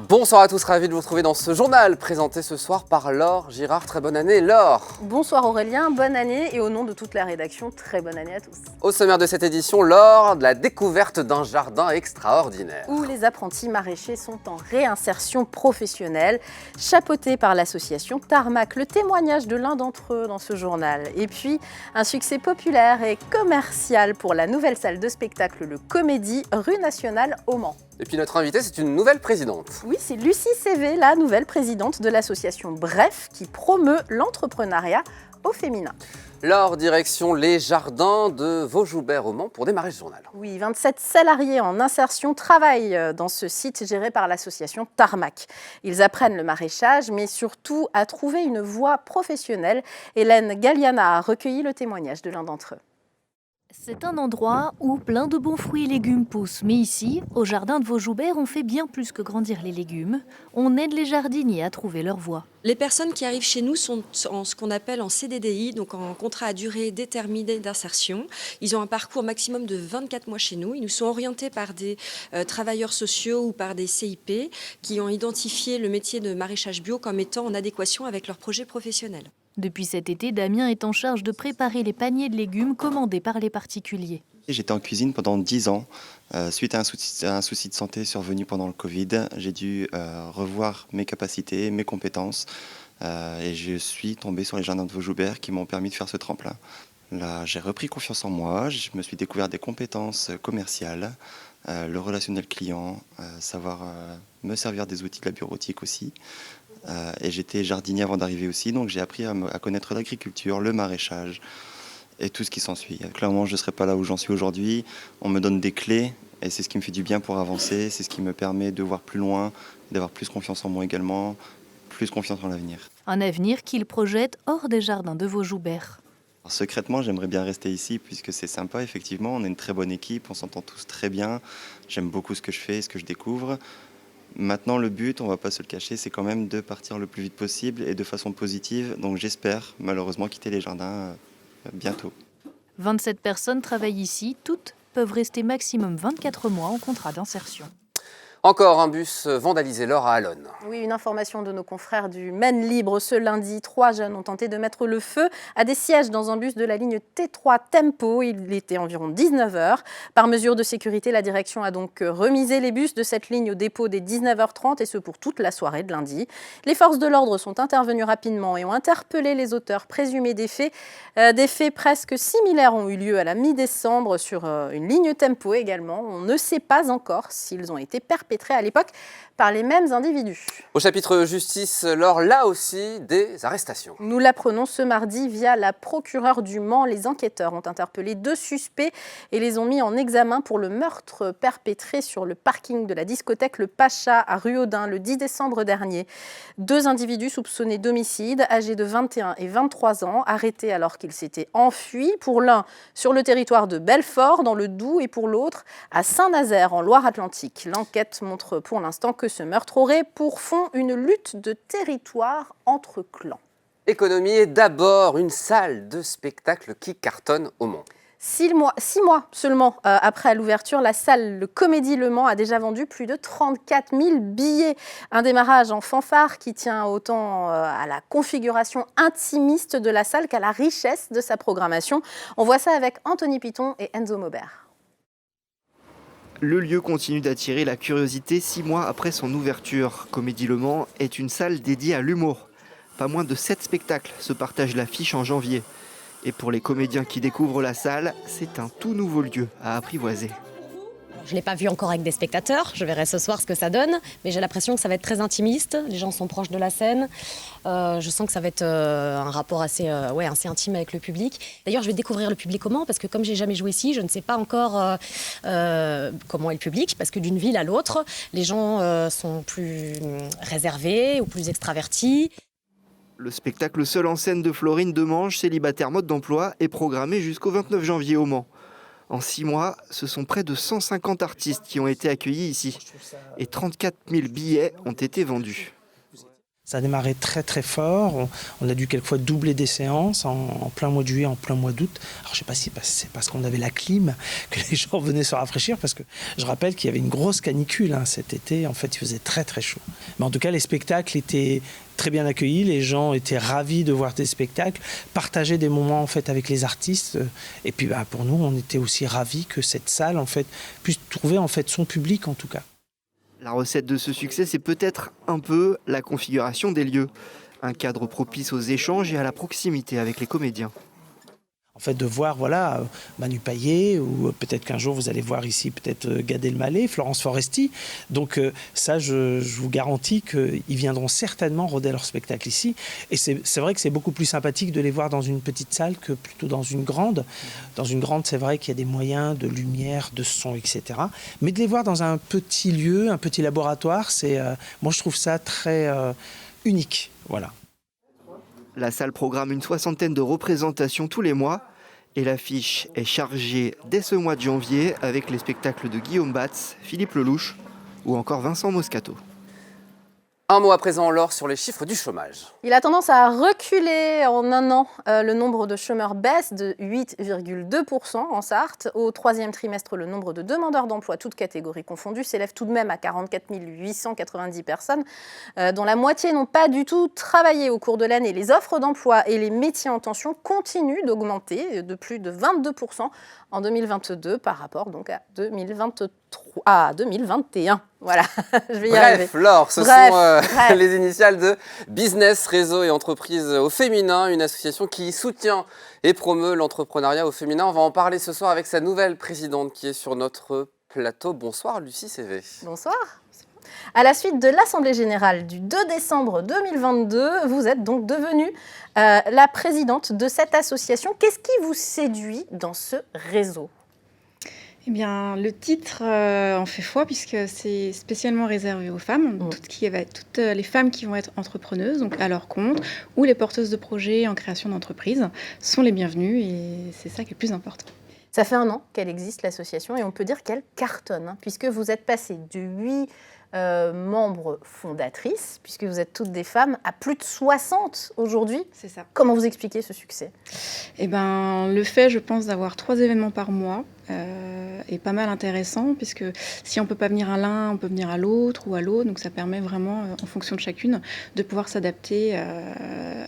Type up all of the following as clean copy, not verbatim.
Bonsoir à tous, ravi de vous retrouver dans ce journal présenté ce soir par Laure Girard. Très bonne année Laure. Bonsoir Aurélien, bonne année et au nom de toute la rédaction, très bonne année à tous. Au sommaire de cette édition, Laure, de la découverte d'un jardin extraordinaire. Où les apprentis maraîchers sont en réinsertion professionnelle, chapeautés par l'association Tarmac, le témoignage de l'un d'entre eux dans ce journal. Et puis, un succès populaire et commercial pour la nouvelle salle de spectacle Le Comédie, rue Nationale au Mans. Et puis notre invitée, c'est une nouvelle présidente. Oui, c'est Lucie Cévé, la nouvelle présidente de l'association Bref, qui promeut l'entrepreneuriat au féminin. Laure, direction les jardins de Vaujoubert au Mans pour démarrer ce journal. Oui, 27 salariés en insertion travaillent dans ce site géré par l'association Tarmac. Ils apprennent le maraîchage, mais surtout à trouver une voie professionnelle. Hélène Galliana a recueilli le témoignage de l'un d'entre eux. C'est un endroit où plein de bons fruits et légumes poussent. Mais ici, au jardin de Vaujoubert, on fait bien plus que grandir les légumes. On aide les jardiniers à trouver leur voie. Les personnes qui arrivent chez nous sont en ce qu'on appelle en CDDI, donc en contrat à durée déterminée d'insertion. Ils ont un parcours maximum de 24 mois chez nous. Ils nous sont orientés par des travailleurs sociaux ou par des CIP qui ont identifié le métier de maraîchage bio comme étant en adéquation avec leur projet professionnel. Depuis cet été, Damien est en charge de préparer les paniers de légumes commandés par les particuliers. J'étais en cuisine pendant 10 ans. Suite à un souci de santé survenu pendant le Covid, j'ai dû revoir mes capacités, mes compétences. Et je suis tombé sur les jardins de Vaujoubert qui m'ont permis de faire ce tremplin. Là, j'ai repris confiance en moi. Je me suis découvert des compétences commerciales, le relationnel client, savoir me servir des outils de la bureautique aussi. Et j'étais jardinier avant d'arriver aussi, donc j'ai appris à connaître l'agriculture, le maraîchage et tout ce qui s'ensuit. Clairement, je ne serais pas là où j'en suis aujourd'hui. On me donne des clés et c'est ce qui me fait du bien pour avancer. C'est ce qui me permet de voir plus loin, d'avoir plus confiance en moi également, plus confiance en l'avenir. Un avenir qu'il projette hors des jardins de Vaujoubert. Alors, secrètement, j'aimerais bien rester ici puisque c'est sympa, effectivement. On est une très bonne équipe, on s'entend tous très bien. J'aime beaucoup ce que je fais, ce que je découvre. Maintenant, le but, on ne va pas se le cacher, c'est quand même de partir le plus vite possible et de façon positive. Donc j'espère malheureusement quitter les jardins bientôt. 27 personnes travaillent ici, toutes peuvent rester maximum 24 mois en contrat d'insertion. Encore un bus vandalisé, Laure, à Allonne. Oui, une information de nos confrères du Maine Libre. Ce lundi, 3 jeunes ont tenté de mettre le feu à des sièges dans un bus de la ligne T3 Tempo. Il était environ 19h. Par mesure de sécurité, la direction a donc remisé les bus de cette ligne au dépôt dès 19h30 et ce pour toute la soirée de lundi. Les forces de l'ordre sont intervenues rapidement et ont interpellé les auteurs présumés des faits. Des faits presque similaires ont eu lieu à la mi-décembre sur une ligne Tempo également. On ne sait pas encore s'ils ont été perpétrés à l'époque par les mêmes individus. Au chapitre justice, Laure, là aussi, des arrestations. Nous l'apprenons ce mardi via la procureure du Mans. Les enquêteurs ont interpellé 2 suspects et les ont mis en examen pour le meurtre perpétré sur le parking de la discothèque Le Pacha à Ruaudin le 10 décembre dernier. 2 individus soupçonnés d'homicide, âgés de 21 et 23 ans, arrêtés alors qu'ils s'étaient enfuis. Pour l'un sur le territoire de Belfort, dans le Doubs, et pour l'autre à Saint-Nazaire, en Loire-Atlantique. L'enquête montre pour l'instant que ce meurtre aurait pour fond une lutte de territoire entre clans. Économie et d'abord une salle de spectacle qui cartonne au Mans. 6 mois seulement après l'ouverture, la salle Le Comédie Le Mans a déjà vendu plus de 34 000 billets. Un démarrage en fanfare qui tient autant à la configuration intimiste de la salle qu'à la richesse de sa programmation. On voit ça avec Anthony Piton et Enzo Maubert. Le lieu continue d'attirer la curiosité 6 mois après son ouverture. Comédie Le Mans est une salle dédiée à l'humour. Pas moins de 7 spectacles se partagent l'affiche en janvier. Et pour les comédiens qui découvrent la salle, c'est un tout nouveau lieu à apprivoiser. Je ne l'ai pas vu encore avec des spectateurs, je verrai ce soir ce que ça donne, mais j'ai l'impression que ça va être très intimiste, les gens sont proches de la scène, je sens que ça va être un rapport assez intime avec le public. D'ailleurs, je vais découvrir le public comment, parce que comme j'ai jamais joué ici, je ne sais pas encore comment est le public, parce que d'une ville à l'autre, les gens sont plus réservés ou plus extravertis. Le spectacle seul en scène de Florine Demange, célibataire mode d'emploi, est programmé jusqu'au 29 janvier au Mans. En 6 mois, ce sont près de 150 artistes qui ont été accueillis ici. Et 34 000 billets ont été vendus. Ça a démarré très très fort, on a dû quelquefois doubler des séances en plein mois de juillet, en plein mois d'août. Alors je ne sais pas si c'est parce qu'on avait la clim que les gens venaient se rafraîchir, parce que je rappelle qu'il y avait une grosse canicule cet été, en fait il faisait très très chaud. Mais en tout cas les spectacles étaient très bien accueillis, les gens étaient ravis de voir des spectacles, partager des moments en fait avec les artistes, et puis pour nous on était aussi ravis que cette salle en fait puisse trouver en fait son public en tout cas. La recette de ce succès, c'est peut-être un peu la configuration des lieux. Un cadre propice aux échanges et à la proximité avec les comédiens. En fait, de voir Manu Payet, ou peut-être qu'un jour vous allez voir ici peut-être Gad Elmaleh, Florence Foresti. Donc ça, je vous garantis qu'ils viendront certainement roder leur spectacle ici. Et c'est vrai que c'est beaucoup plus sympathique de les voir dans une petite salle que plutôt dans une grande. Dans une grande, c'est vrai qu'il y a des moyens de lumière, de son, etc. Mais de les voir dans un petit lieu, un petit laboratoire, moi je trouve ça très unique. Voilà. La salle programme une 60aine de représentations tous les mois et l'affiche est chargée dès ce mois de janvier avec les spectacles de Guillaume Batz, Philippe Lelouch ou encore Vincent Moscato. Un mot à présent, Laure, sur les chiffres du chômage. Il a tendance à reculer en un an. Le nombre de chômeurs baisse de 8,2% en Sarthe. Au troisième trimestre, le nombre de demandeurs d'emploi, toutes catégories confondues, s'élève tout de même à 44 890 personnes, dont la moitié n'ont pas du tout travaillé au cours de l'année. Les offres d'emploi et les métiers en tension continuent d'augmenter de plus de 22% en 2022 par rapport donc à 2021. Voilà, je vais y arriver. Bref, Laure, ce sont les initiales de Business, Réseau et Entreprise au féminin, une association qui soutient et promeut l'entrepreneuriat au féminin. On va en parler ce soir avec sa nouvelle présidente qui est sur notre plateau. Bonsoir Lucie Cévé. Bonsoir. À la suite de l'Assemblée générale du 2 décembre 2022, vous êtes donc devenue la présidente de cette association. Qu'est-ce qui vous séduit dans ce réseau ? Eh bien, le titre en fait foi puisque c'est spécialement réservé aux femmes, toutes les femmes qui vont être entrepreneuses, donc à leur compte, ou les porteuses de projets en création d'entreprise, sont les bienvenues et c'est ça qui est le plus important. Ça fait 1 an qu'elle existe, l'association, et on peut dire qu'elle cartonne, puisque vous êtes passé de 8 membres fondatrices, puisque vous êtes toutes des femmes, à plus de 60 aujourd'hui. C'est ça. Comment vous expliquez ce succès ? Eh ben, le fait, je pense, d'avoir 3 événements par mois est pas mal intéressant, puisque si on ne peut pas venir à l'un, on peut venir à l'autre ou à l'autre, donc ça permet vraiment, en fonction de chacune, de pouvoir s'adapter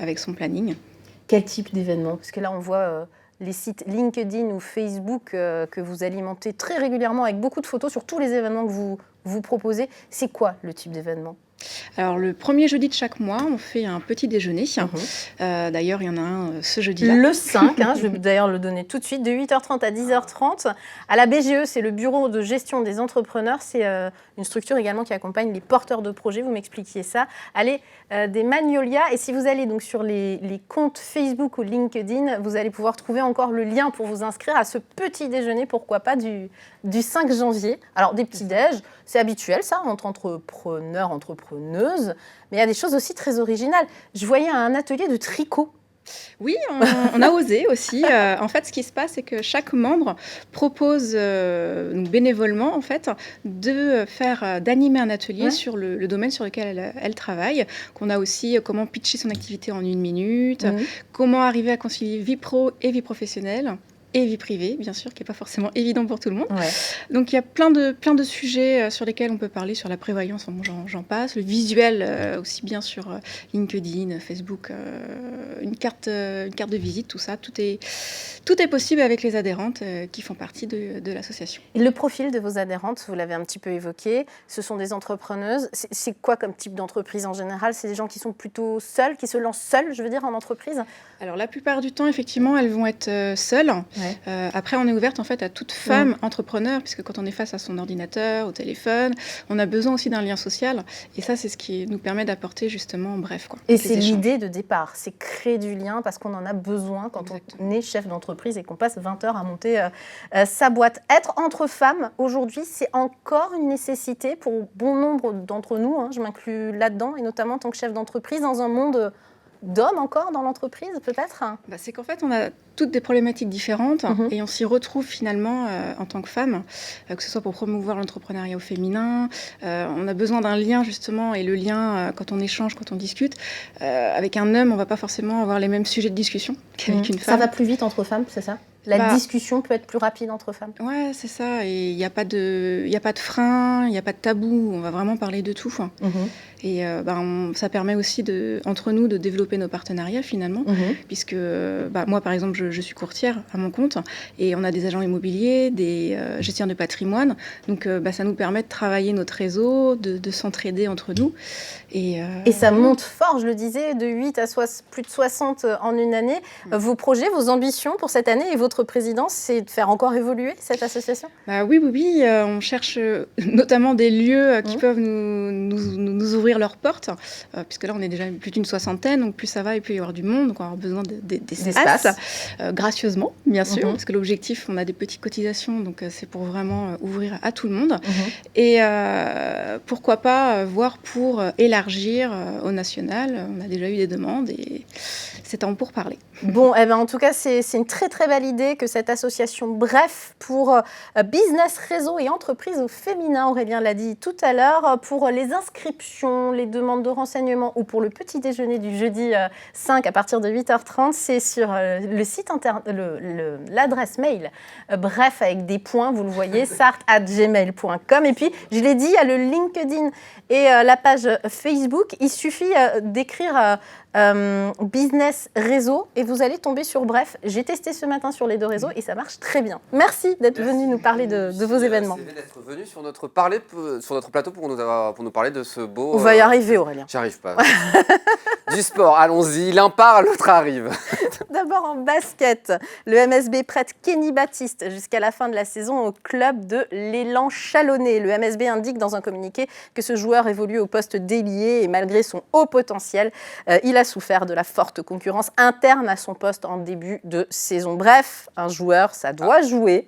avec son planning. Quel type d'événement ? Parce que là, on voit les sites LinkedIn ou Facebook que vous alimentez très régulièrement avec beaucoup de photos sur tous les événements que vous proposez. C'est quoi le type d'événement ? Alors, le premier jeudi de chaque mois, on fait un petit déjeuner. D'ailleurs, il y en a un ce jeudi-là. Le 5, je vais d'ailleurs le donner tout de suite, de 8h30 à 10h30. À la BGE, c'est le Bureau de gestion des entrepreneurs. C'est une structure également qui accompagne les porteurs de projets. Vous m'expliquiez ça. Allez, des Magnolias. Et si vous allez donc sur les comptes Facebook ou LinkedIn, vous allez pouvoir trouver encore le lien pour vous inscrire à ce petit déjeuner, pourquoi pas, du 5 janvier. Alors, des petits déj, c'est habituel ça, entre entrepreneurs, entrepreneuses, mais il y a des choses aussi très originales. Je voyais un atelier de tricot. Oui, on a osé aussi. En fait, ce qui se passe, c'est que chaque membre propose donc bénévolement en fait, d'animer un atelier sur le domaine sur lequel elle travaille. Qu'on a aussi comment pitcher son activité en 1 minute, comment arriver à concilier vie pro et vie professionnelle. Et vie privée, bien sûr, qui n'est pas forcément évident pour tout le monde. Ouais. Donc, il y a plein de sujets sur lesquels on peut parler, sur la prévoyance, j'en passe. Le visuel, aussi bien sur LinkedIn, Facebook, une carte de visite, tout ça. Tout est possible avec les adhérentes qui font partie de l'association. Et le profil de vos adhérentes, vous l'avez un petit peu évoqué, ce sont des entrepreneuses. C'est quoi comme type d'entreprise en général ? C'est des gens qui sont plutôt seuls, qui se lancent seuls, je veux dire, en entreprise ? Alors, la plupart du temps, effectivement, elles vont être seules. Ouais. Après, on est ouverte en fait à toute femme entrepreneur, puisque quand on est face à son ordinateur, au téléphone, on a besoin aussi d'un lien social. Et ça, c'est ce qui nous permet d'apporter justement, bref. Quoi, et c'est l'idée de départ, c'est créer du lien parce qu'on en a besoin quand on est chef d'entreprise et qu'on passe 20 heures à monter sa boîte. Être entre femmes, aujourd'hui, c'est encore une nécessité pour bon nombre d'entre nous. Je m'inclus là-dedans, et notamment en tant que chef d'entreprise, dans un monde d'hommes encore dans l'entreprise, peut-être? C'est qu'en fait, on a toutes des problématiques différentes et on s'y retrouve finalement en tant que femme, que ce soit pour promouvoir l'entrepreneuriat au féminin. On a besoin d'un lien justement, et le lien, quand on échange, quand on discute, avec un homme, on ne va pas forcément avoir les mêmes sujets de discussion qu'avec une femme. Ça va plus vite entre femmes, c'est ça? La discussion peut être plus rapide entre femmes. Ouais, c'est ça. Et il n'y a pas de frein, il n'y a pas de tabou. On va vraiment parler de tout. Et ça permet aussi entre nous de développer nos partenariats finalement, puisque moi par exemple je suis courtière à mon compte et on a des agents immobiliers, des gestionnaires de patrimoine, donc ça nous permet de travailler notre réseau, de s'entraider entre nous. Et ça monte fort, je le disais, de 8 à plus de 60 en une année. Vos projets, vos ambitions pour cette année et votre présidence, c'est de faire encore évoluer cette association? Oui, on cherche notamment des lieux qui peuvent nous ouvrir leurs portes, puisque là on est déjà plus d'une soixantaine, donc plus ça va, il peut y avoir du monde, donc on va avoir besoin d'espace, gracieusement bien sûr, parce que l'objectif, on a des petites cotisations, donc c'est pour vraiment ouvrir à tout le monde, et pourquoi pas voir pour élargir au national. On a déjà eu des demandes et c'est en pourparlers. Bon, en tout cas, c'est une très très belle idée que cette association Bref pour business, réseau et entreprise au féminin, Aurélien l'a dit tout à l'heure, pour les inscriptions, les demandes de renseignements ou pour le petit déjeuner du jeudi 5 à partir de 8h30, c'est sur le site l'adresse mail bref avec des points, vous le voyez, sart@gmail.com. Et puis, je l'ai dit, il y a le LinkedIn et la page Facebook. Il suffit d'écrire business réseau et vous allez tomber sur Bref. J'ai testé ce matin sur les deux réseaux et ça marche très bien. Merci d'être venu nous parler de vos événements. Merci d'être venu sur notre plateau pour nous parler de ce beau... On va y arriver, Aurélien. J'y arrive pas. Du sport, allons-y. L'un part, l'autre arrive. D'abord en basket, le MSB prête Kenny Baptiste jusqu'à la fin de la saison au club de l'Élan Chalonnais. Le MSB indique dans un communiqué que ce joueur évolue au poste d'ailier et malgré son haut potentiel, il a souffert de la forte concurrence interne à son poste en début de saison. Bref, un joueur, ça doit jouer.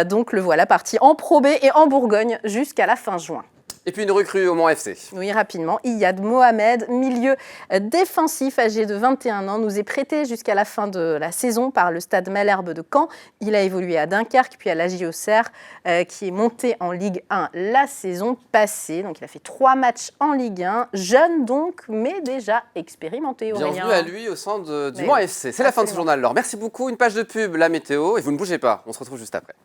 Donc le voilà parti en Pro B et en Bourgogne jusqu'à la fin juin. Et puis une recrue au Mans FC. Oui, rapidement. Iyad Mohamed, milieu défensif âgé de 21 ans, nous est prêté jusqu'à la fin de la saison par le Stade Malherbe de Caen. Il a évolué à Dunkerque, puis à l'AJ Auxerre, qui est monté en Ligue 1 la saison passée. Donc il a fait 3 matchs en Ligue 1. Jeune donc, mais déjà expérimenté, Aurélien. Bienvenue à lui au sein du Mans FC. C'est la fin de ce journal. Alors merci beaucoup. Une page de pub, la météo. Et vous ne bougez pas. On se retrouve juste après.